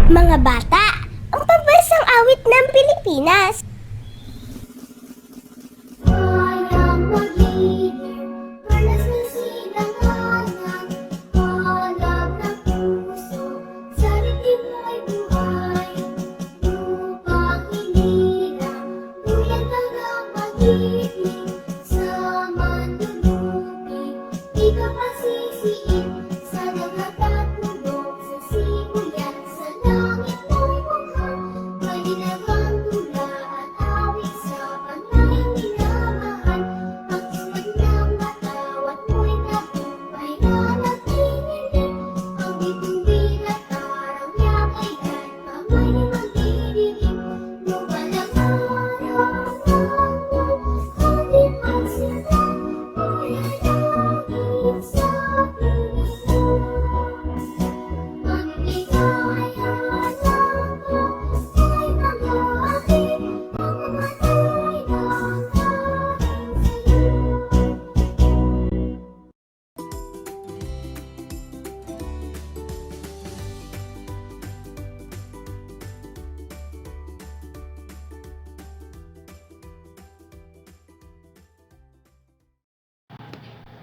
Mga bata, ang pambansang awit ng Pilipinas.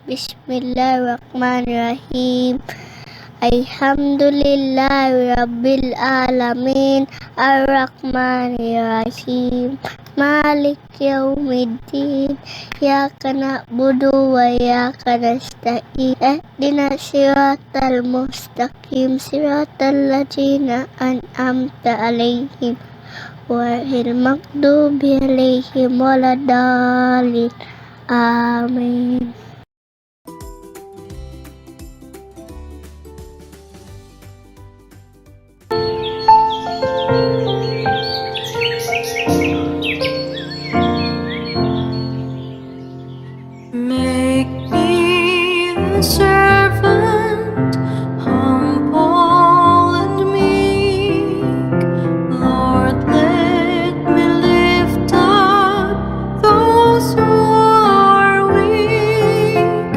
Bismillahirrahmanirrahim. Alhamdulillahi Rabbil Alamin. Ar-Rahmanirrahim. Malik Yawmiddin. Iyyaka na'budu wa iyyaka nasta'in. Ihdinas siratal mustaqim. Siratal ladzina an'amta 'alaihim ghairil maghdubi 'alaihim waladdallin. Amin. Make me a servant, humble and meek. Lord, let me lift up those who are weak,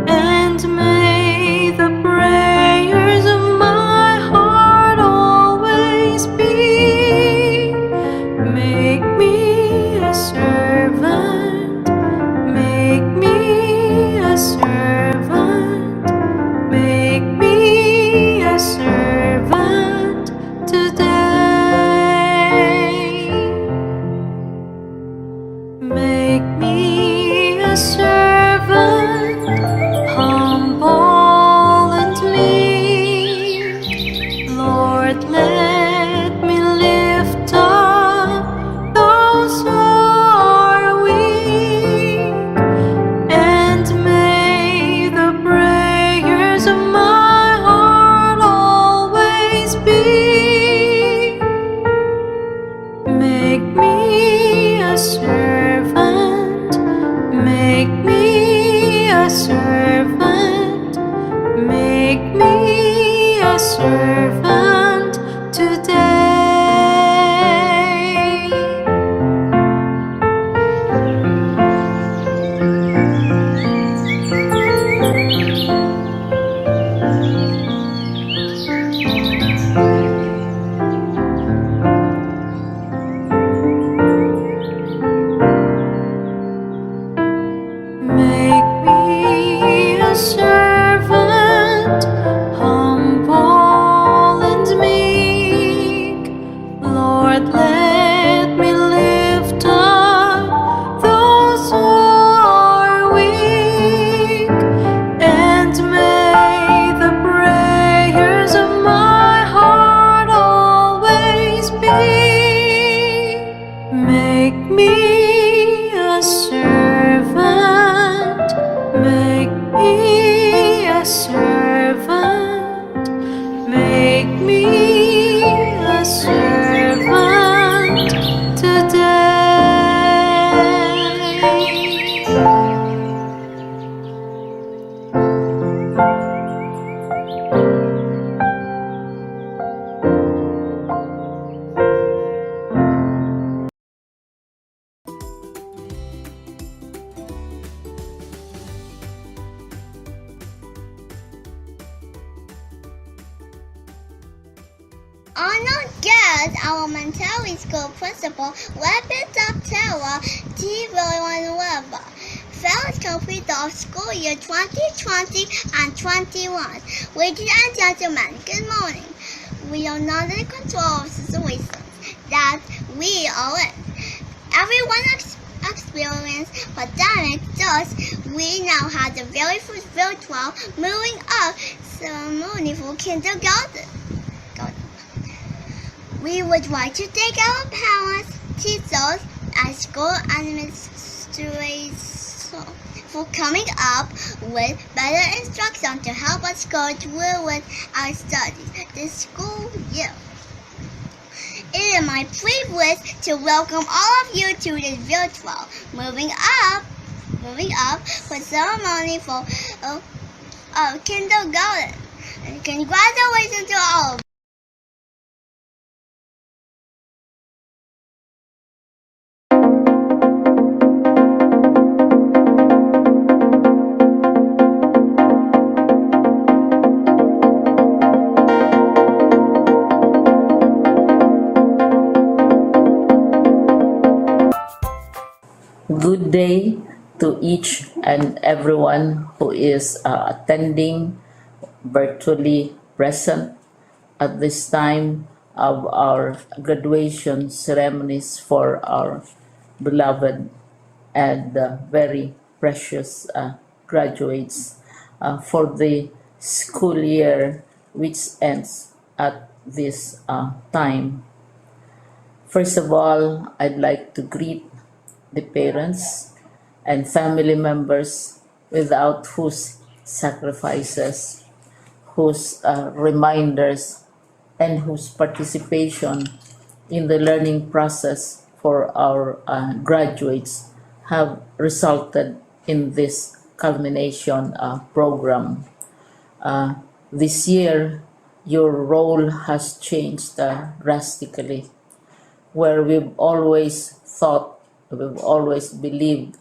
and may the prayers of my heart always be. Make me a servant. Make me a servant, Arnold Girls Elementary School Principal Weapons of Terror T. Fellows complete of school year 2020 and 21. Ladies and gentlemen, good morning. We are not in control of situations that we are in. Everyone experienced pandemic, thus we now have the very first virtual moving up ceremony for kindergarten. We would like to thank our parents, teachers, and school administrators for coming up with better instruction to help us go through with our studies this school year. It is my privilege to welcome all of you to this virtual moving up for ceremony for kindergarten. And congratulations to all of you. Good day to each and everyone who is attending virtually present at this time of our graduation ceremonies for our beloved and very precious graduates for the school year which ends at this time. First of all, I'd like to greet the parents and family members without whose sacrifices, whose reminders, and whose participation in the learning process for our graduates have resulted in this culmination program. This year, your role has changed drastically, where we've always believed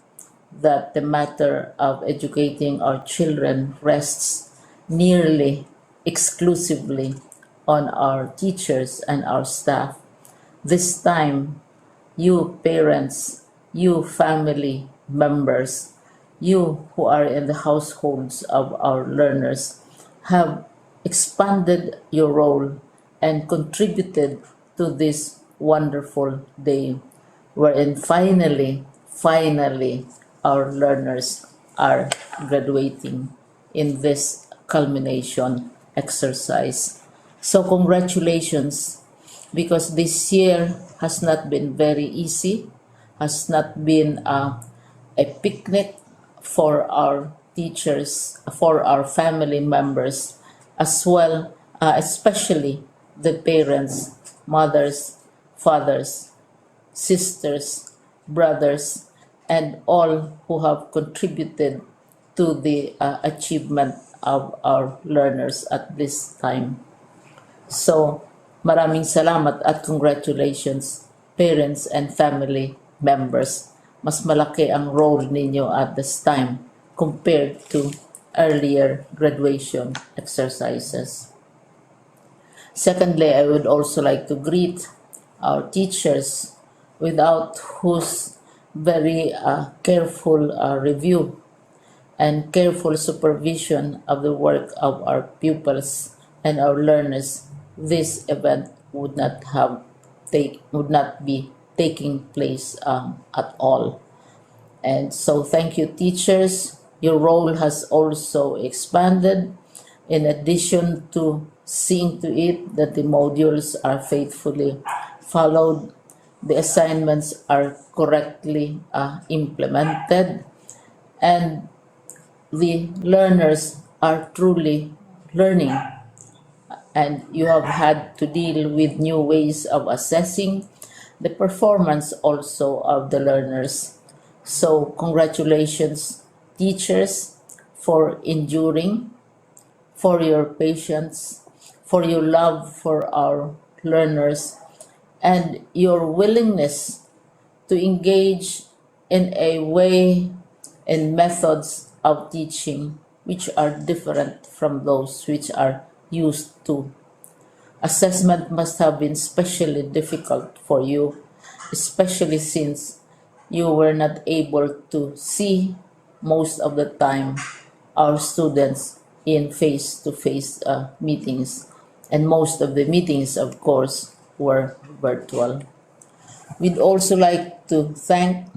that the matter of educating our children rests nearly exclusively on our teachers and our staff. This time, you parents, you family members, you who are in the households of our learners have expanded your role and contributed to this wonderful day, wherein finally, our learners are graduating in this culmination exercise. So congratulations, because this year has not been very easy, has not been a picnic for our teachers, for our family members, as well, especially the parents, mothers, fathers, sisters, brothers, and all who have contributed to the achievement of our learners at this time. So, maraming salamat at congratulations, parents and family members. Mas malaki ang role ninyo at this time compared to earlier graduation exercises. Secondly, I would also like to greet our teachers, without whose very careful review and careful supervision of the work of our pupils and our learners, this event would not be taking place at all. And so thank you, teachers. Your role has also expanded, in addition to seeing to it that the modules are faithfully followed, the assignments are correctly implemented, and the learners are truly learning. And you have had to deal with new ways of assessing the performance also of the learners. So congratulations, teachers, for enduring, for your patience, for your love for our learners, and your willingness to engage in a way and methods of teaching which are different from those which are used to Assessment must have been especially difficult for you, especially since you were not able to see most of the time our students in face-to-face meetings, and most of the meetings, of course, were virtual. We'd also like to thank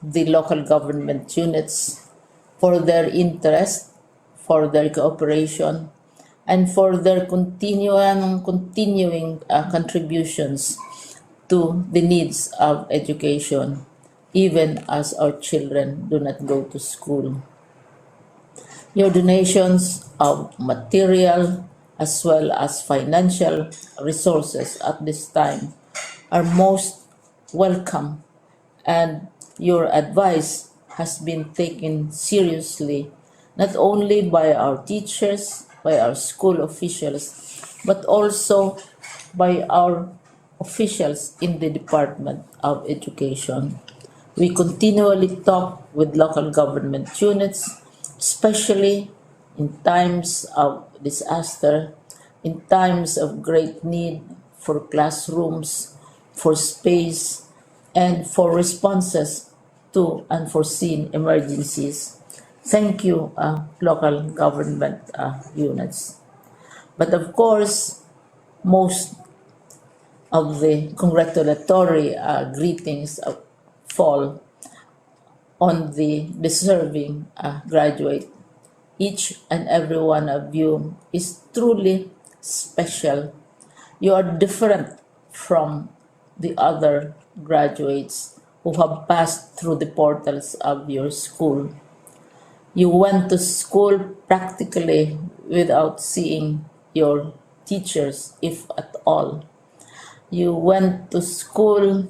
the local government units for their interest, for their cooperation, and for their continuing contributions to the needs of education, even as our children do not go to school. Your donations of material as well as financial resources at this time are most welcome, and your advice has been taken seriously not only by our teachers, by our school officials, but also by our officials in the Department of Education. We continually talk with local government units, especially in times of disaster, in times of great need for classrooms, for space, and for responses to unforeseen emergencies. Thank you, local government units. But of course, most of the congratulatory greetings fall on the deserving graduate. Each and every one of you is truly special. You are different from the other graduates who have passed through the portals of your school. You went to school practically without seeing your teachers, if at all. You went to school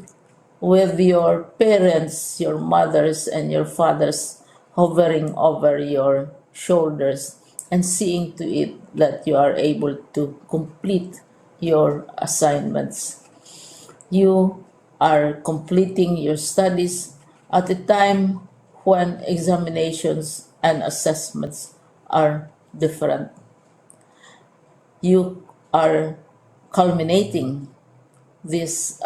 with your parents, your mothers, and your fathers hovering over your shoulders and seeing to it that you are able to complete your assignments. You are completing your studies at a time when examinations and assessments are different. You are culminating these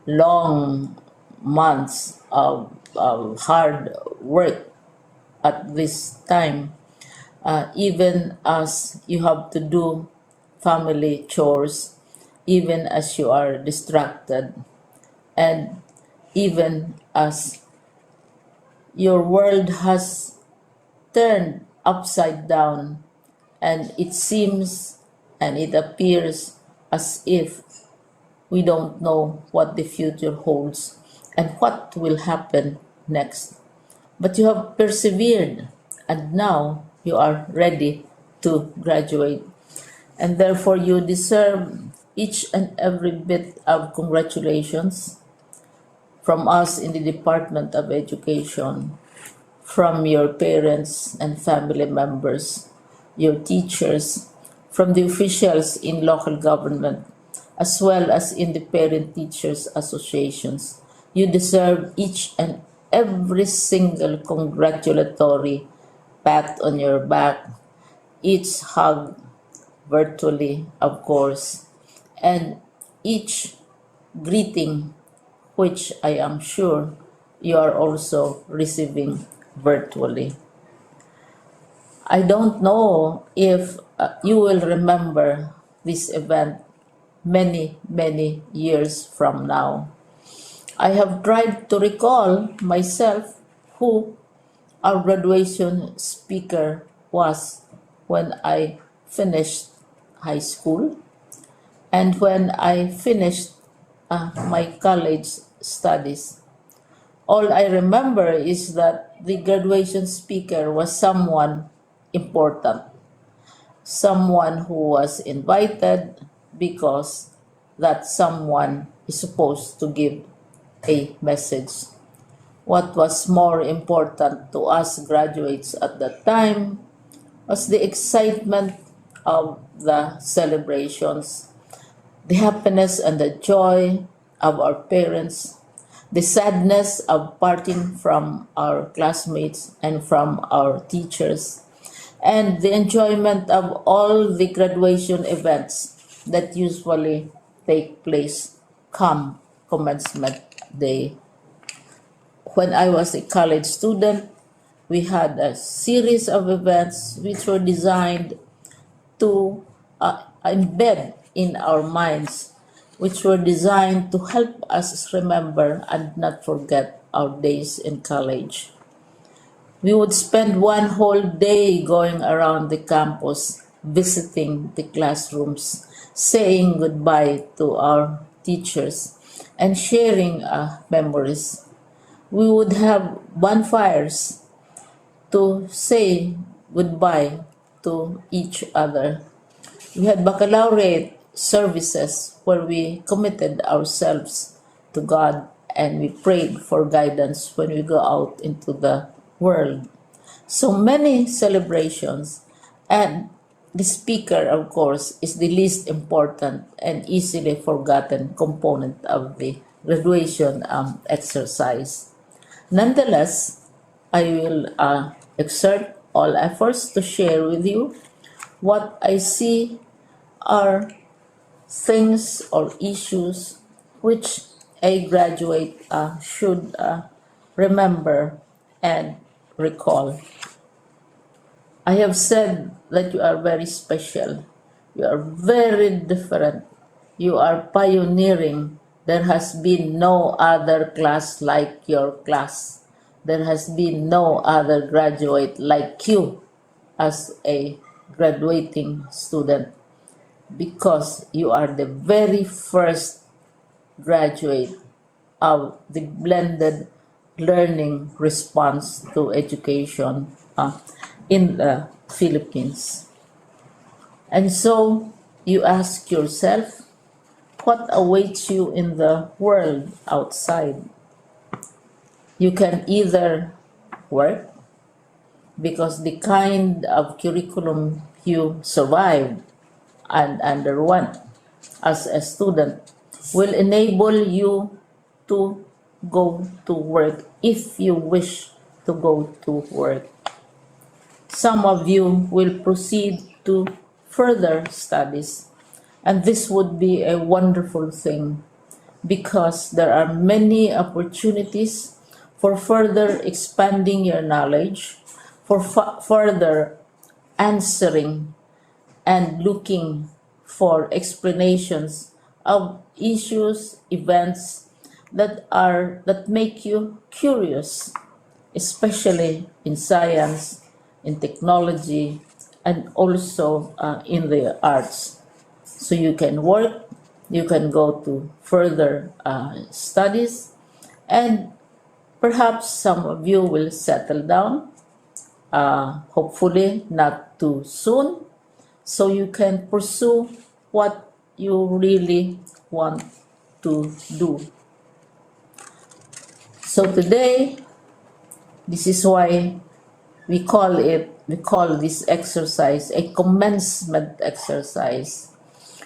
long months of hard work at this time, even as you have to do family chores, even as you are distracted, and even as your world has turned upside down, and it seems and it appears as if we don't know what the future holds and what will happen next. But you have persevered, and now you are ready to graduate. And therefore, you deserve each and every bit of congratulations from us in the Department of Education, from your parents and family members, your teachers, from the officials in local government, as well as in the parent teachers associations. You deserve each and every single congratulatory pat on your back, each hug virtually, of course, and each greeting, which I am sure you are also receiving virtually. I don't know if you will remember this event many years from now. I have tried to recall myself who our graduation speaker was when I finished high school and when I finished my college studies. All I remember is that the graduation speaker was someone important, someone who was invited because that someone is supposed to give a message. What was more important to us graduates at that time was the excitement of the celebrations, the happiness and the joy of our parents, the sadness of parting from our classmates and from our teachers, and the enjoyment of all the graduation events that usually take place come commencement day. When I was a college student, we had a series of events which were designed to embed in our minds, which were designed to help us remember and not forget our days in college. We would spend one whole day going around the campus, visiting the classrooms, saying goodbye to our teachers, and sharing memories. We would have bonfires to say goodbye to each other. We had baccalaureate services where we committed ourselves to God and we prayed for guidance when we go out into the world. So many celebrations, and the speaker, of course, is the least important and easily forgotten component of the graduation exercise. Nonetheless, I will exert all efforts to share with you what I see are things or issues which a graduate should remember and recall. I have said that you are very special. You are very different. You are pioneering. There has been no other class like your class. There has been no other graduate like you as a graduating student, because you are the very first graduate of the blended learning response to education in the Philippines. And so you ask yourself, what awaits you in the world outside? You can either work, because the kind of curriculum you survived and underwent as a student will enable you to go to work if you wish to go to work. Some of you will proceed to further studies, and this would be a wonderful thing because there are many opportunities for further expanding your knowledge, for further answering and looking for explanations of issues, events that make you curious, especially in science, in technology, and also in the arts. So you can work, you can go to further studies, and perhaps some of you will settle down, hopefully not too soon, so you can pursue what you really want to do. So today, this is why we call this exercise a commencement exercise.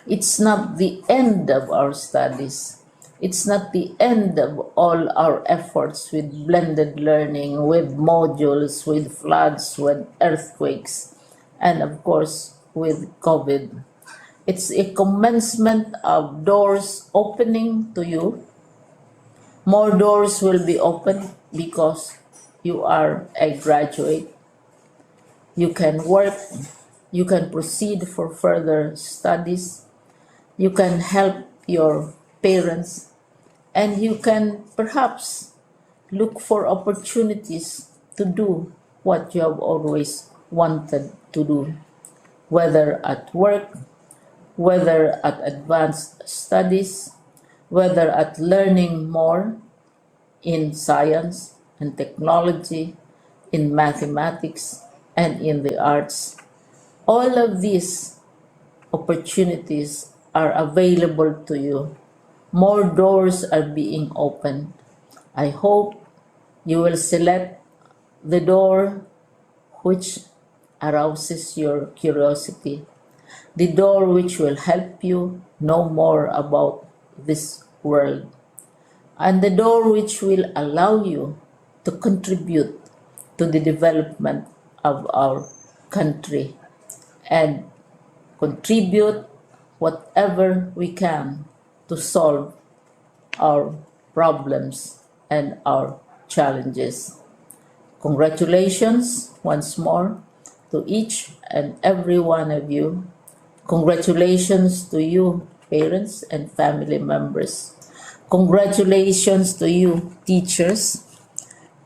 It's not the end of our studies. It's not the end of all our efforts with blended learning, with modules, with floods, with earthquakes, and of course with COVID. It's a commencement of doors opening to you. More doors will be opened because you are a graduate. You can work, you can proceed for further studies, you can help your parents, and you can perhaps look for opportunities to do what you have always wanted to do, whether at work, whether at advanced studies, whether at learning more in science and technology, in mathematics, and in the arts. All of these opportunities are available to you. More doors are being opened. I hope you will select the door which arouses your curiosity, the door which will help you know more about this world, and the door which will allow you to contribute to the development of our country and contribute whatever we can to solve our problems and our challenges. Congratulations once more to each and every one of you. Congratulations to you, parents and family members. Congratulations to you, teachers.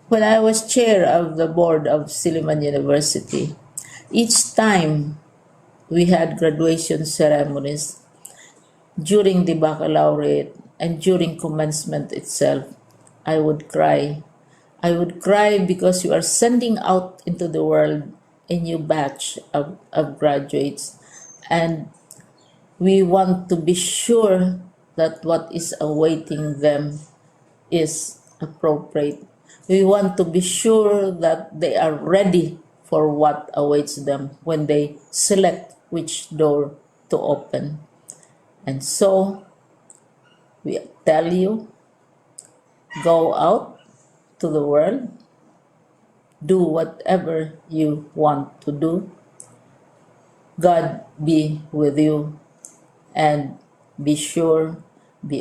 When I was chair of the board of Silliman University, each time we had graduation ceremonies, during the baccalaureate and during commencement itself, I would cry. I would cry because you are sending out into the world a new batch of graduates, and we want to be sure that what is awaiting them is appropriate. We want to be sure that they are ready for what awaits them when they select which door to open. And so, we tell you, go out to the world, do whatever you want to do. God be with you, and be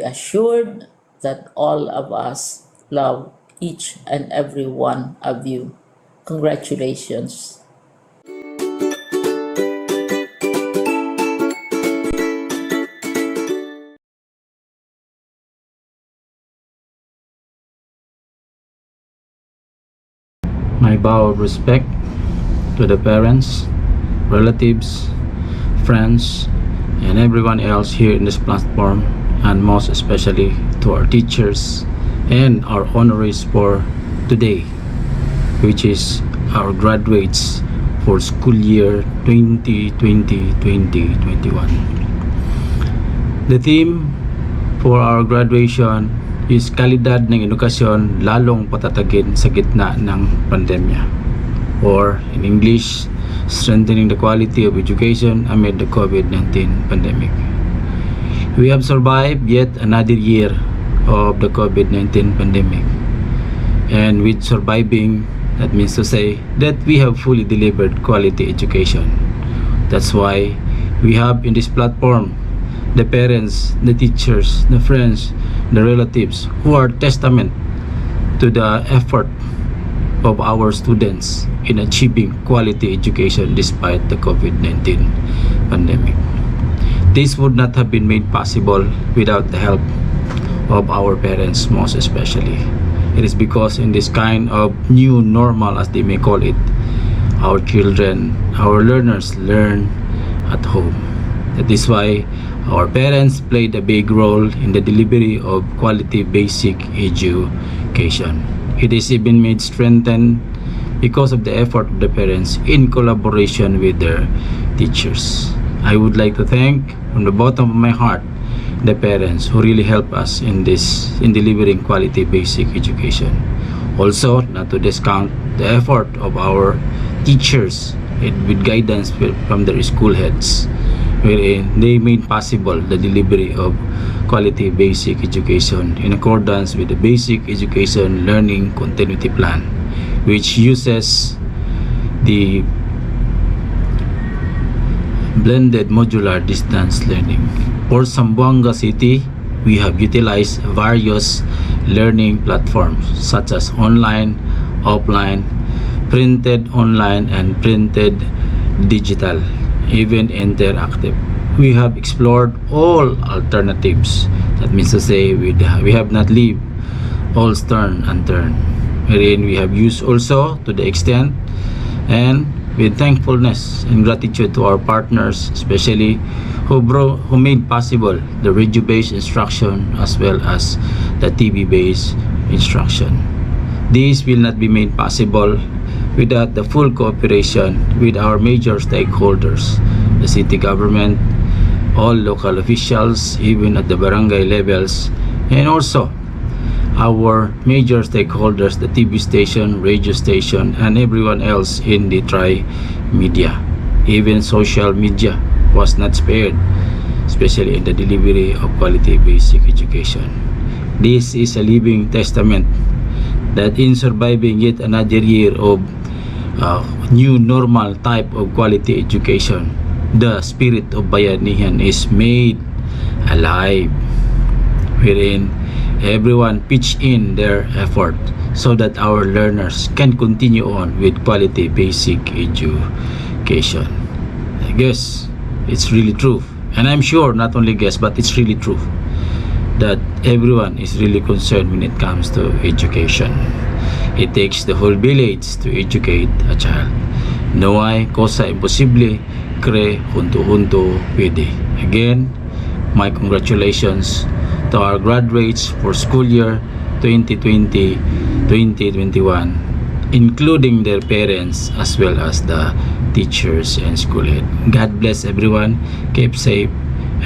assured that all of us love each and every one of you. Congratulations. My bow of respect to the parents, relatives, friends, and everyone else here in this platform, and most especially to our teachers and our honorees for today, which is our graduates for school year 2020-2021. The theme for our graduation is kalidad ng edukasyon lalong patatagin sa gitna ng pandemya, or in English, strengthening the quality of education amid the COVID-19 pandemic. We have survived yet another year of the COVID-19 pandemic, and with surviving, that means to say that we have fully delivered quality education. That's why we have in this platform the parents, the teachers, the friends, the relatives who are testament to the effort of our students in achieving quality education despite the COVID-19 pandemic. This would not have been made possible without the help of our parents, most especially. It is because in this kind of new normal, as they may call it, our children, our learners learn at home. That is why our parents played a big role in the delivery of quality basic education. It is even made strengthened because of the effort of the parents in collaboration with their teachers. I would like to thank from the bottom of my heart the parents who really help us in delivering quality basic education. Also, not to discount the effort of our teachers with guidance from their school heads, wherein they made possible the delivery of quality basic education in accordance with the Basic Education Learning Continuity Plan, which uses the blended modular distance learning. For Zamboanga City, we have utilized various learning platforms such as online, offline, printed online, and printed digital, even interactive. We have explored all alternatives. That means to say we have not leave all stone unturned, wherein we have used also to the extent and with thankfulness and gratitude to our partners, especially who made possible the radio-based instruction as well as the TV-based instruction. This will not be made possible without the full cooperation with our major stakeholders, the city government, all local officials, even at the barangay levels, and also our major stakeholders, the TV station, radio station, and everyone else in the tri-media. Even social media was not spared, especially in the delivery of quality basic education. This is a living testament that in surviving yet another year of new normal type of quality education, the spirit of bayanihan is made alive, wherein everyone pitch in their effort so that our learners can continue on with quality basic education. I guess it's really true, and I'm sure not only guess but it's really true that everyone is really concerned when it comes to education. It takes the whole village to educate a child. No hay cosa imposible, cre junto pwede. Again, my congratulations to our graduates for school year 2020-2021, including their parents as well as the teachers and school head. God bless everyone, keep safe,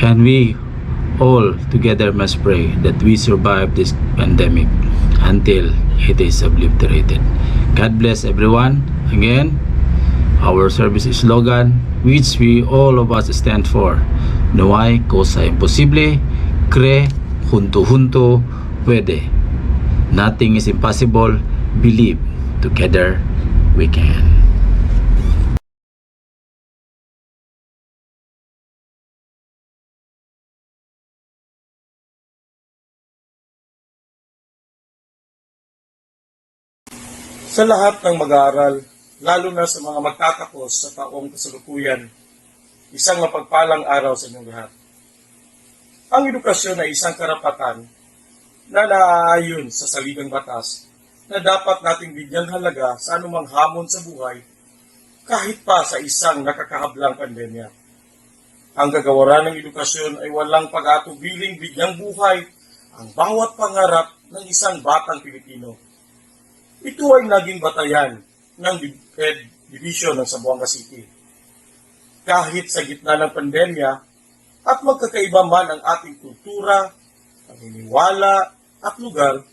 and we all together must pray that we survive this pandemic until it is obliterated. God bless everyone. Again, our service slogan, which we all of us stand for: no hay cosa imposible, cre junto puede. Nothing is impossible, believe, together we can. Sa lahat ng mag-aaral, lalo na sa mga magtatapos sa taong kasalukuyan, isang mapagpalang araw sa inyong lahat. Ang edukasyon ay isang karapatan na naaayon sa saligang batas na dapat nating bigyan halaga sa anumang hamon sa buhay kahit pa sa isang nakakahablang pandemya. Ang kagawaran ng edukasyon ay walang pag-atubiling bigyang buhay ang bawat pangarap ng isang batang Pilipino. Ito ay naging batayan ng SPED Division ng Zamboanga City. Kahit sa gitna ng pandemya at magkakaiba man ang ating kultura, paniniwala at lugar,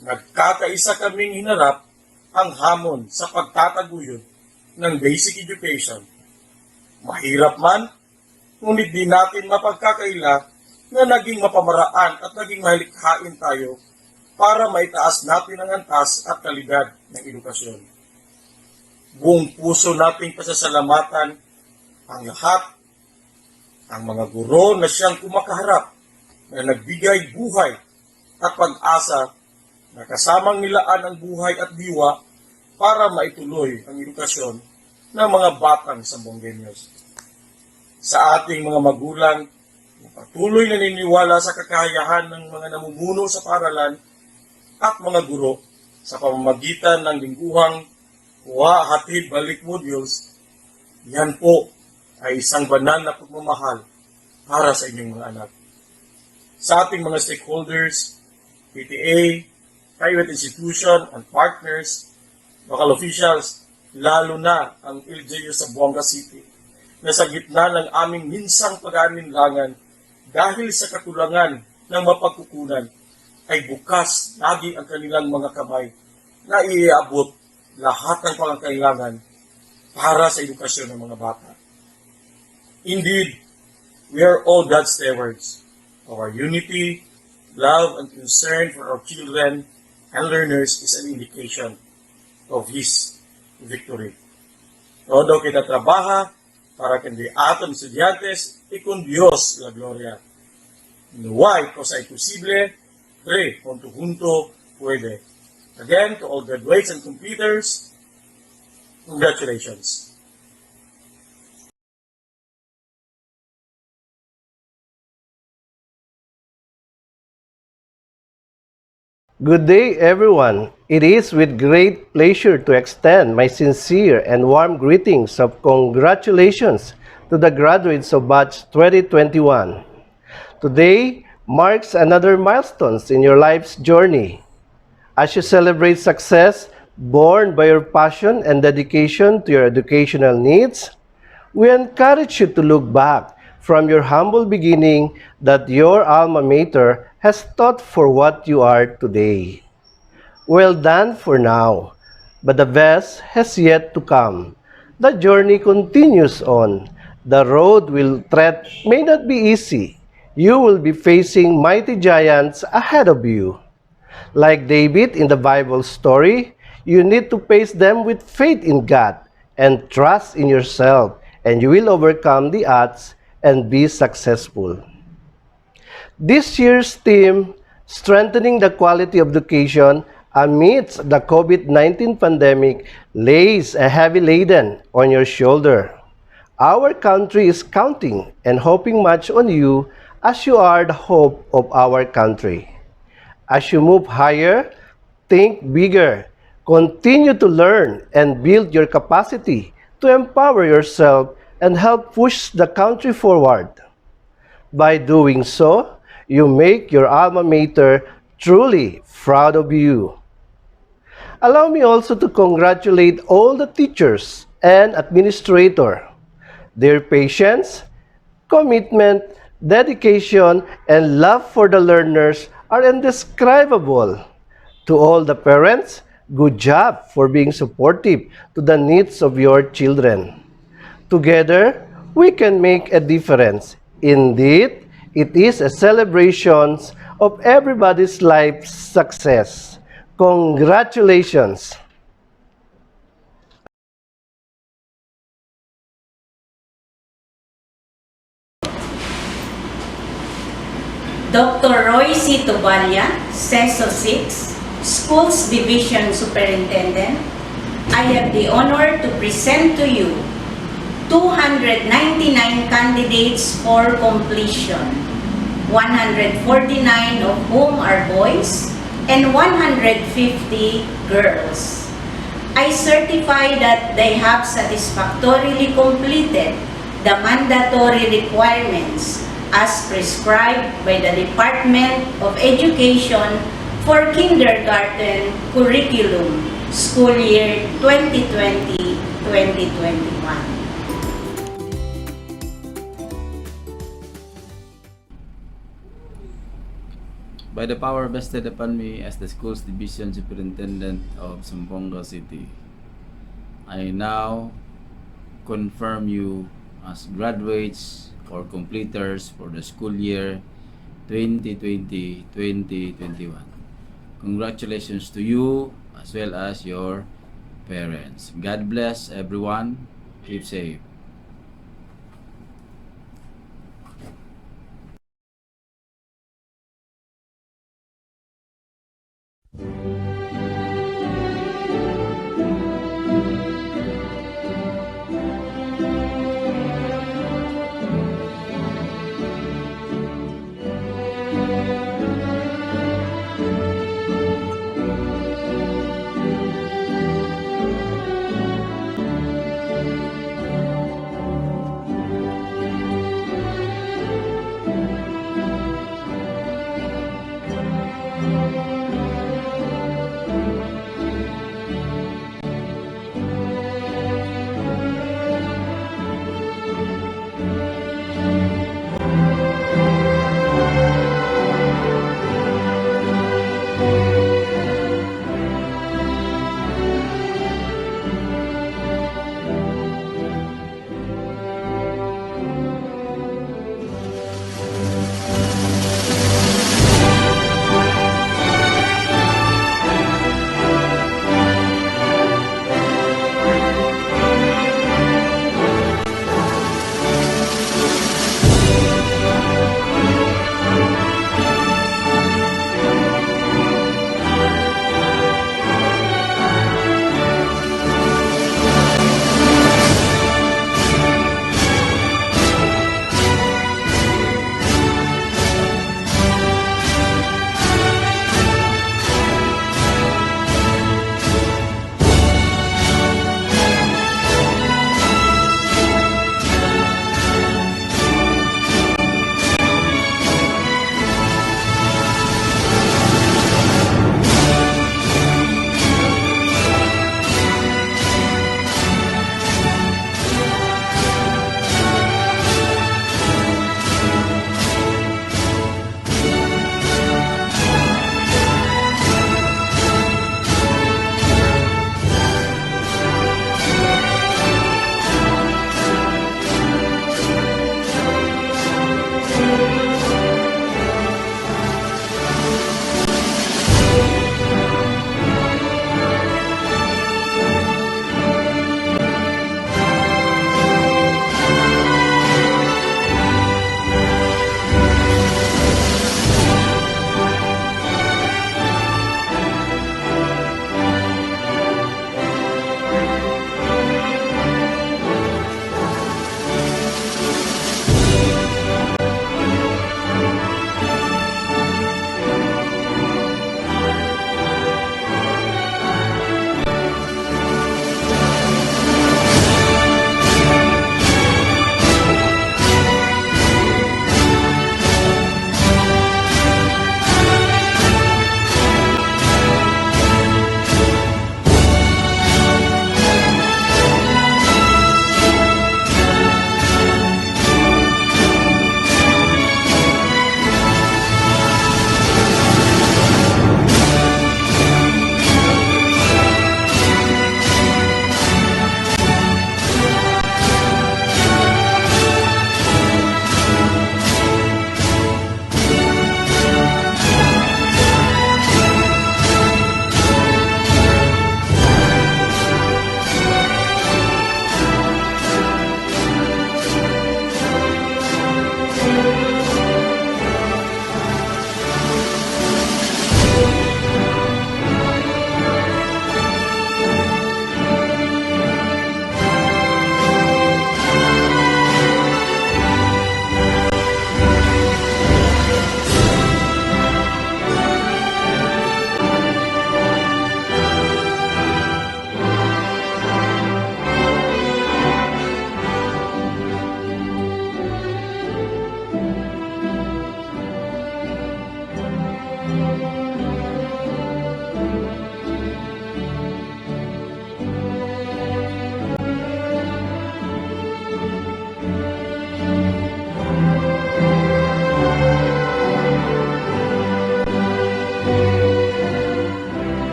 nagkakaisa kaming hinarap ang hamon sa pagtataguyod ng basic education. Mahirap man, ngunit di natin mapagkakaila na naging mapamaraan at naging malikhain tayo para maitaas natin ang antas at kalidad ng edukasyon. Buong puso nating pasasalamatan ang lahat, ang mga guro na siyang kumakaharap na nagbigay buhay at pag-asa na kasamang nilaan ang buhay at diwa para maituloy ang edukasyon ng mga batang Zamboangueños. Sa ating mga magulang, patuloy na naniniwala sa kakayahan ng mga namumuno sa paaralan at mga guro sa pamamagitan ng lingguhang kuha hatid balik modules, yan po ay isang banal na pagmamahal para sa inyong mga anak. Sa ating mga stakeholders, PTA, private institution, and partners, local officials, lalo na ang LGU sa Zamboanga City, na sa gitna ng aming minsang pag-aalinlangan dahil sa kakulangan ng mapagkukunan, ay bukas lagi ang kanilang mga kamay na iabot lahat ng pangangailangan para sa edukasyon ng mga bata. Indeed, we are all God's stewards. Our unity, love, and concern for our children and learners is an indication of His victory. Todo kita trabaja para que de atom estudiantes y con Dios la gloria. No hay cosa imposible, junto puede. Again, to all graduates and completers, congratulations. Good day, everyone. It is with great pleasure to extend my sincere and warm greetings of congratulations to the graduates of Batch 2021. Today marks another milestone in your life's journey. As you celebrate success born by your passion and dedication to your educational needs, we encourage you to look back from your humble beginning that your alma mater has taught for what you are today. Well done for now, but the best has yet to come. The journey continues on. The road will tread may not be easy. You will be facing mighty giants ahead of you. Like David in the Bible story, you need to face them with faith in God and trust in yourself and you will overcome the odds and be successful. This year's theme, Strengthening the Quality of Education Amidst the COVID-19 Pandemic, lays a heavy laden on your shoulder. Our country is counting and hoping much on you as you are the hope of our country. As you move higher, think bigger. Continue to learn and build your capacity to empower yourself and help push the country forward. By doing so, you make your alma mater truly proud of you. Allow me also to congratulate all the teachers and administrator. Their patience, commitment, dedication, and love for the learners are indescribable. To all the parents, good job for being supportive to the needs of your children. Together, we can make a difference. Indeed, it is a celebration of everybody's life success. Congratulations! Dr. Roy C. Tobalia, CESO 6, Schools Division Superintendent, I have the honor to present to you 299 candidates for completion, 149 of whom are boys and 150 girls. I certify that they have satisfactorily completed the mandatory requirements as prescribed by the Department of Education for kindergarten curriculum, school year 2020-2021. By the power vested upon me as the Schools Division Superintendent of Zamboanga City, I now confirm you as graduates or completers for the school year 2020-2021. Congratulations to you as well as your parents. God bless everyone. Keep safe.